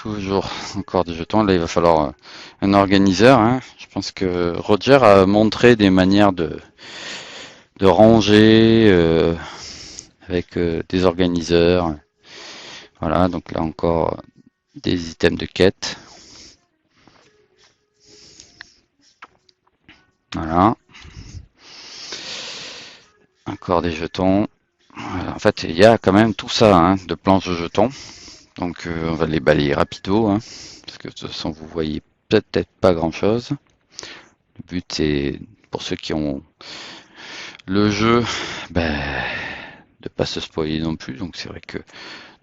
toujours encore des jetons. Là, il va falloir un organiseur, hein. Je pense que Roger a montré des manières de ranger avec des organiseurs. Voilà, donc là encore des items de quête. Voilà, encore des jetons. Voilà, en fait, il y a quand même tout ça, hein, de planches de jetons. Donc on va les balayer rapido, hein, parce que de toute façon vous voyez peut-être pas grand-chose. Le but c'est pour ceux qui ont le jeu, ben, de pas se spoiler non plus. Donc c'est vrai que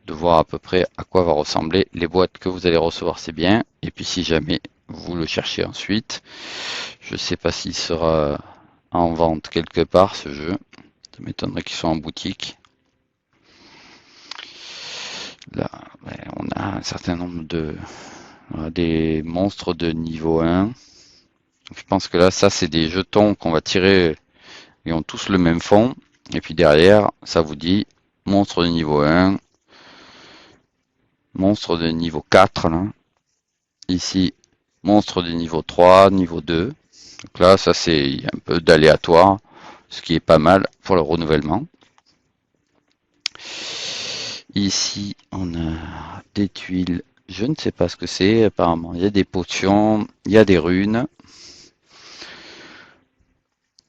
de voir à peu près à quoi va ressembler les boîtes que vous allez recevoir, c'est bien. Et puis si jamais vous le cherchez ensuite, je sais pas s'il sera en vente quelque part ce jeu. Ça m'étonnerait qu'il soit en boutique. Là, ouais, on a un certain nombre de des monstres de niveau 1. Je pense que là, ça, c'est des jetons qu'on va tirer. Ils ont tous le même fond. Et puis derrière, ça vous dit monstre de niveau 1, monstre de niveau 4. Là. Ici, monstre de niveau 3, niveau 2. Donc là, ça, c'est un peu d'aléatoire, ce qui est pas mal pour le renouvellement. Ici, on a des tuiles. Je ne sais pas ce que c'est, apparemment. Il y a des potions, il y a des runes.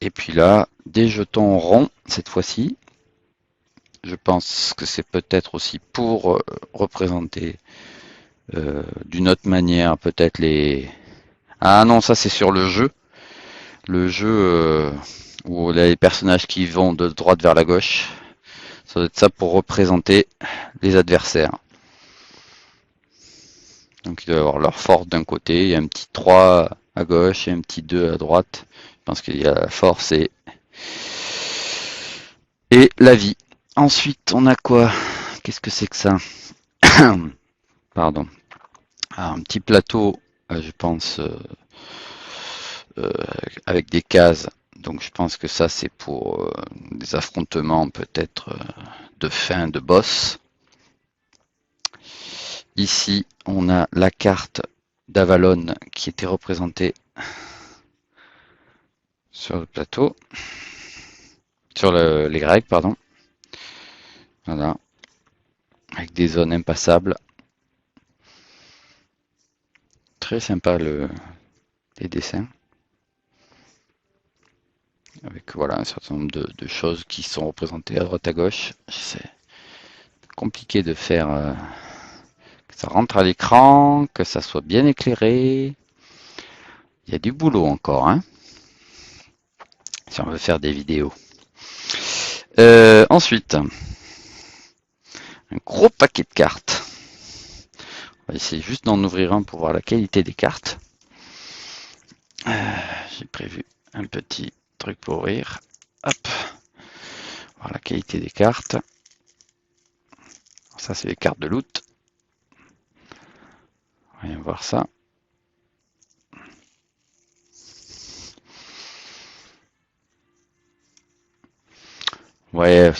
Et puis là, des jetons ronds, cette fois-ci. Je pense que c'est peut-être aussi pour représenter d'une autre manière, peut-être les... Ah non, ça c'est sur le jeu. Le jeu où les personnages qui vont de droite vers la gauche. Ça doit être ça pour représenter les adversaires. Donc ils doivent avoir leur force d'un côté, il y a un petit 3 à gauche et un petit 2 à droite. Je pense qu'il y a la force et la vie. Ensuite, on a quoi? Qu'est-ce que c'est que ça? Pardon. Alors, un petit plateau, je pense, euh, avec des cases. Donc je pense que ça c'est pour des affrontements peut-être de fin de boss. Ici, on a la carte d'Avalon qui était représentée sur le plateau, sur les Grecs, pardon. Voilà, avec des zones impassables. Très sympa les dessins. Avec voilà un certain nombre de choses qui sont représentées à droite à gauche. C'est compliqué de faire que ça rentre à l'écran, que ça soit bien éclairé. Il y a du boulot encore, hein, si on veut faire des vidéos. Ensuite, un gros paquet de cartes. On va essayer juste d'en ouvrir un pour voir la qualité des cartes. J'ai prévu un petit truc pour ouvrir. Hop, voir la qualité des cartes. Ça, c'est les cartes de loot. On va voir ça. Ouais,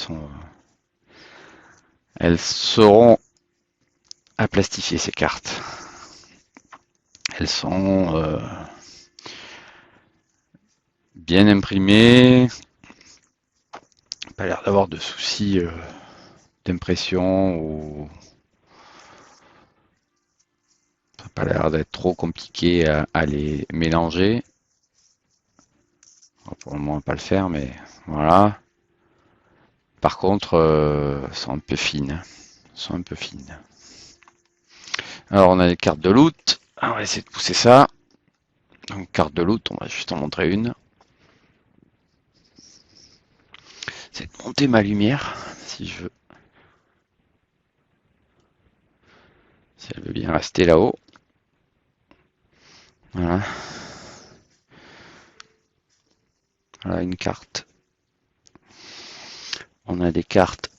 elles seront à plastifier ces cartes. Elles sont bien imprimées. Pas l'air d'avoir de soucis d'impression ou ça n'a pas l'air d'être trop compliqué à les mélanger. On va pour le moment pas le faire, mais voilà. Par contre, elles sont un peu fines. Elles sont un peu fines. Alors on a les cartes de loot. On va essayer de pousser ça. Donc carte de loot, on va juste en montrer une. C'est de monter ma lumière, si je veux. Si elle veut bien rester là-haut. Voilà. Voilà une carte. On a des cartes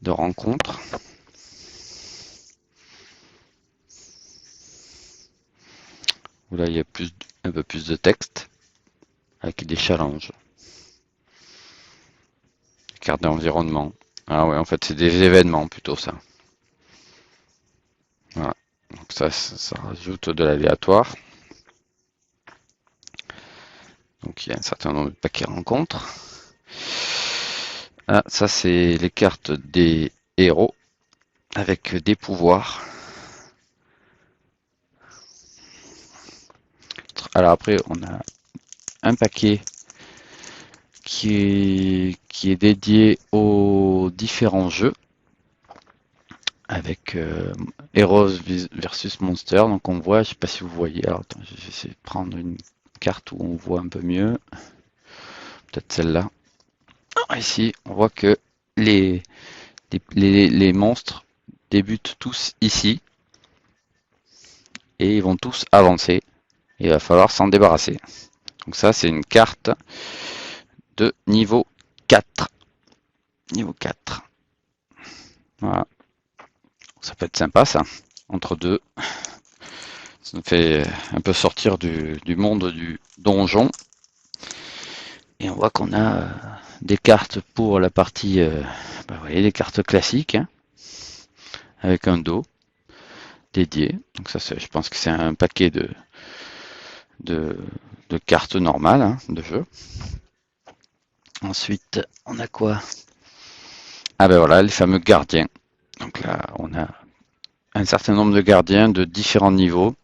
de rencontre. Où là il y a un peu plus de texte avec des challenges. Carte d'environnement. Ah ouais, en fait c'est des événements plutôt ça. Voilà. Donc ça rajoute de l'aléatoire. Donc il y a un certain nombre de paquets rencontres. Ah, ça c'est les cartes des héros avec des pouvoirs. Alors après on a un paquet qui est dédié aux différents jeux avec Heroes versus Monster. Donc on voit, je sais pas si vous voyez, alors attends, je vais essayer de prendre une carte où on voit un peu mieux, peut-être celle-là. Ici, on voit que les, les monstres débutent tous ici et ils vont tous avancer. Il va falloir s'en débarrasser. Donc ça, c'est une carte de niveau 4. Niveau 4. Voilà. Ça peut être sympa ça, entre deux. Ça nous fait un peu sortir du monde du donjon. Et on voit qu'on a des cartes pour la partie, vous voyez, des cartes classiques, hein, avec un dos dédié. Donc ça, je pense que c'est un paquet de, de cartes normales, hein, de jeu. Ensuite, on a quoi? Ah ben voilà, les fameux gardiens. Donc là, on a un certain nombre de gardiens de différents niveaux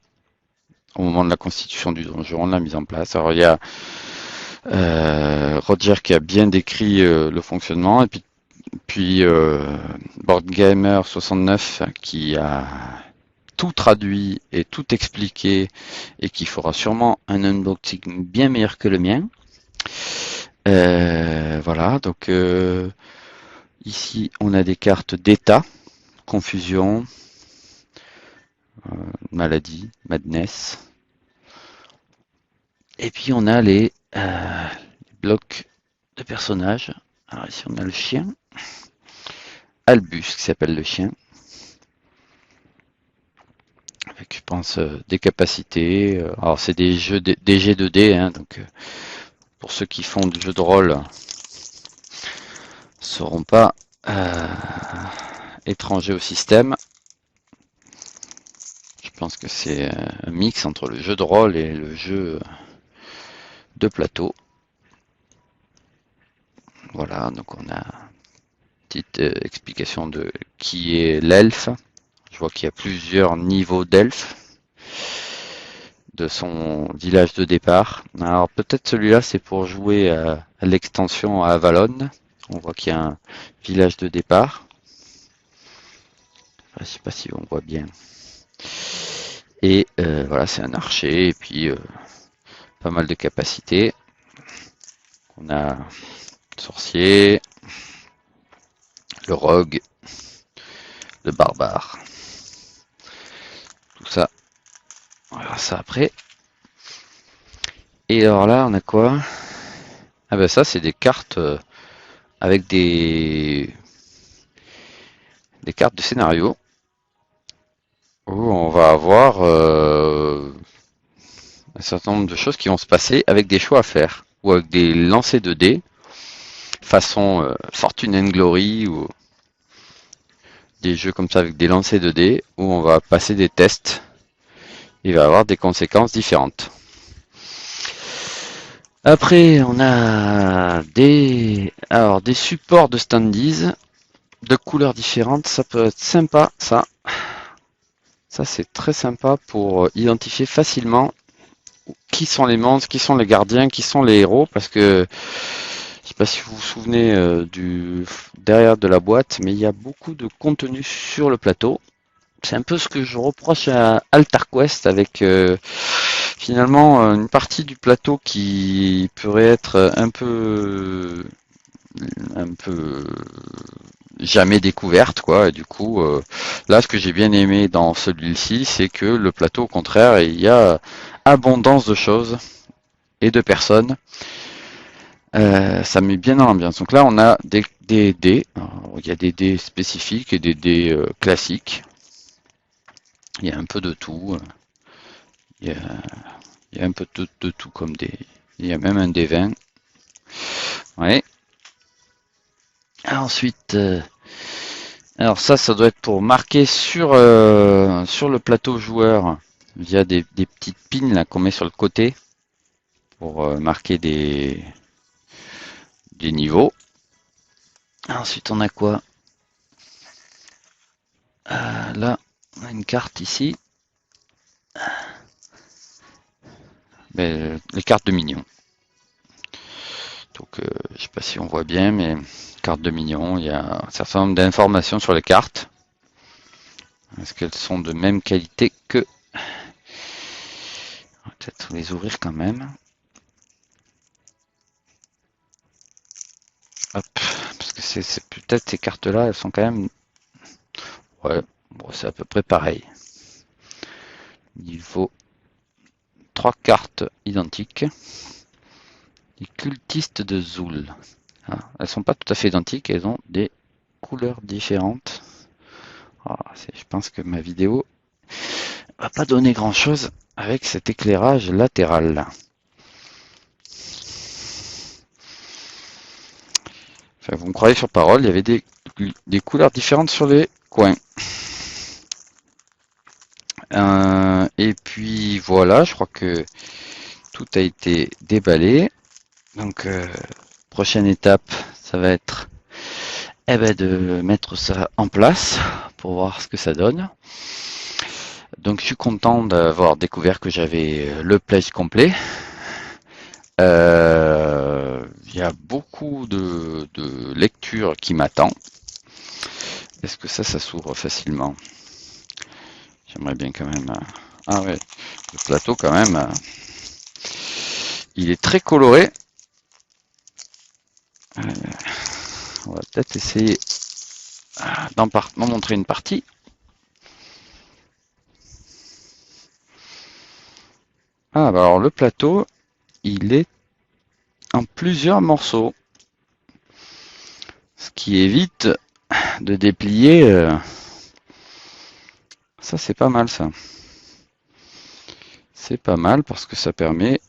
au moment de la constitution du donjon, de la mise en place. Alors il y a Roger qui a bien décrit le fonctionnement, et puis Board Gamer 69 qui a tout traduit et tout expliqué et qui fera sûrement un unboxing bien meilleur que le mien. Voilà, donc ici on a des cartes d'état, confusion, maladie, madness. Et puis on a les blocs de personnages. Alors ici on a le chien, Albus qui s'appelle le chien, avec je pense des capacités. Alors c'est des jeux des G2D, hein, donc pour ceux qui font du jeu de rôle ne seront pas étrangers au système. Je pense que c'est un mix entre le jeu de rôle et le jeu de plateau. Voilà, donc on a une petite explication de qui est l'elfe. Je vois qu'il y a plusieurs niveaux d'elfe de son village de départ. Alors peut-être celui-là c'est pour jouer à l'extension à Avalon. On voit qu'il y a un village de départ. Je ne sais pas si on voit bien. Et voilà, c'est un archer et puis pas mal de capacités. On a le sorcier, le rogue, le barbare. Tout ça, on verra ça après. Et alors là, on a quoi? Ah ben ça, c'est des cartes avec des cartes de scénario où on va avoir un certain nombre de choses qui vont se passer avec des choix à faire ou avec des lancers de dés façon Fortune and Glory ou des jeux comme ça avec des lancers de dés où on va passer des tests. Il va y avoir des conséquences différentes. Après, on a des supports de standees de couleurs différentes. Ça peut être sympa, ça. Ça, c'est très sympa pour identifier facilement qui sont les monstres, qui sont les gardiens, qui sont les héros, parce que je sais pas si vous vous souvenez du derrière de la boîte, mais il y a beaucoup de contenu sur le plateau. C'est un peu ce que je reproche à Altar Quest avec finalement une partie du plateau qui pourrait être un peu jamais découverte, quoi. Et du coup, là, ce que j'ai bien aimé dans celui-ci, c'est que le plateau, au contraire, il y a abondance de choses et de personnes. Ça met bien dans l'ambiance. Donc là, on a des dés. Alors, il y a des dés spécifiques et des dés classiques. Il y a un peu de tout. Il y a, il y a un peu de tout comme des. Il y a même un dé 20. Ouais. Ensuite, Alors ça doit être pour marquer sur le plateau joueur via des petites pins là qu'on met sur le côté pour marquer des niveaux. Ensuite on a quoi? Là on a une carte ici. Les cartes de minions. Donc je sais pas si on voit bien, mais cartes de minions, il y a un certain nombre d'informations sur les cartes. Est-ce qu'elles sont de même qualité que... On va peut-être les ouvrir quand même. Hop, parce que c'est peut-être ces cartes-là, elles sont quand même... Ouais, bon, c'est à peu près pareil. Il faut 3 cartes identiques. Les cultistes de Zoul. Ah, elles sont pas tout à fait identiques, elles ont des couleurs différentes. Ah, je pense que ma vidéo va pas donner grand chose avec cet éclairage latéral. Enfin, vous me croyez sur parole, il y avait des couleurs différentes sur les coins. Et puis voilà, je crois que tout a été déballé. Donc prochaine étape, ça va être de mettre ça en place pour voir ce que ça donne. Donc je suis content d'avoir découvert que j'avais le pledge complet. Il y a beaucoup de lecture qui m'attend. Est-ce que ça s'ouvre facilement? J'aimerais bien quand même... Ah ouais, le plateau quand même, il est très coloré. On va peut-être essayer d'en montrer une partie. Ah bah alors le plateau, il est en plusieurs morceaux. Ce qui évite de déplier. Ça c'est pas mal ça. C'est pas mal parce que ça permet...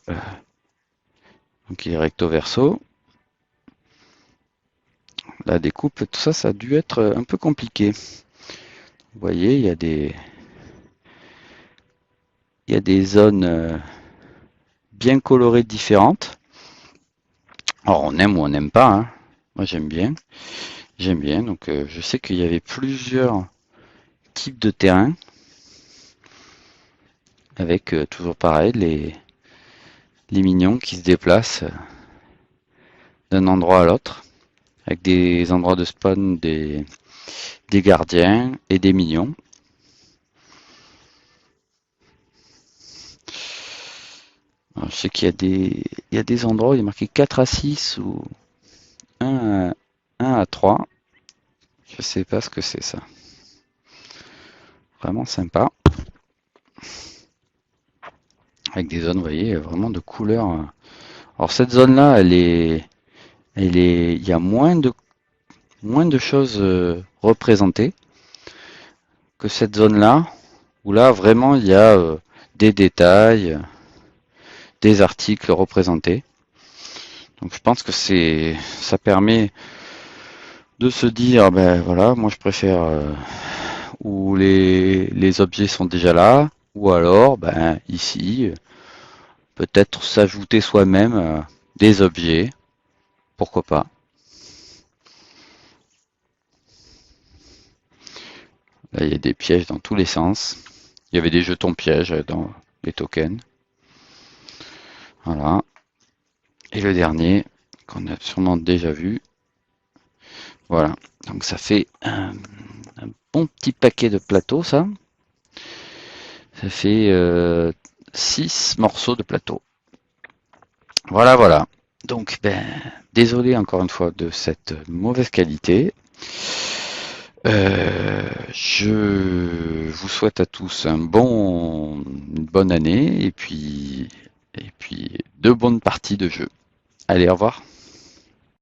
donc il est recto verso. La découpe, tout ça, ça a dû être un peu compliqué. Vous voyez, il y a des zones bien colorées différentes. Alors on aime ou on n'aime pas, hein. Moi j'aime bien. J'aime bien, donc je sais qu'il y avait plusieurs types de terrains. Avec toujours pareil, les minions qui se déplacent d'un endroit à l'autre. Avec des endroits de spawn des gardiens et des minions. Alors, je sais qu'il y a des endroits où il est marqué 4 à 6 ou 1 à 3. Je sais pas ce que c'est ça. Vraiment sympa. Avec des zones, vous voyez, vraiment de couleurs. Alors cette zone-là, il y a moins de choses représentées que cette zone-là, où là vraiment il y a des détails, des articles représentés. Donc je pense que ça permet de se dire, ben voilà, moi je préfère où les objets sont déjà là, ou alors, ben ici, peut-être s'ajouter soi-même des objets, pourquoi pas. Là, il y a des pièges dans tous les sens. Il y avait des jetons pièges dans les tokens. Voilà. Et le dernier, qu'on a sûrement déjà vu. Voilà. Donc ça fait un bon petit paquet de plateaux, ça. Ça fait 6 morceaux de plateau. Voilà, voilà. Donc, désolé encore une fois de cette mauvaise qualité. Je vous souhaite à tous une bonne année et puis de bonnes parties de jeu. Allez, au revoir.